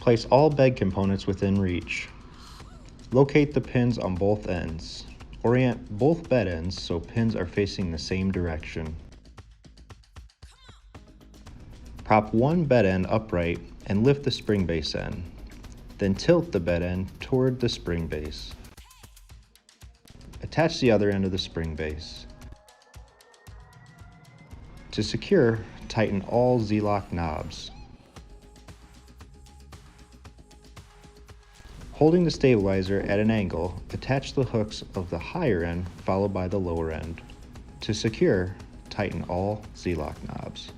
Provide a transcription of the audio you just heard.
Place all bed components within reach. Locate the pins on both ends. Orient both bed ends so pins are facing the same direction. Prop one bed end upright and lift the spring base end. Then tilt the bed end toward the spring base. Attach the other end of the spring base. To secure, tighten all Z-lock knobs. Holding the stabilizer at an angle, attach the hooks of the higher end followed by the lower end. To secure, tighten all Z-lock knobs.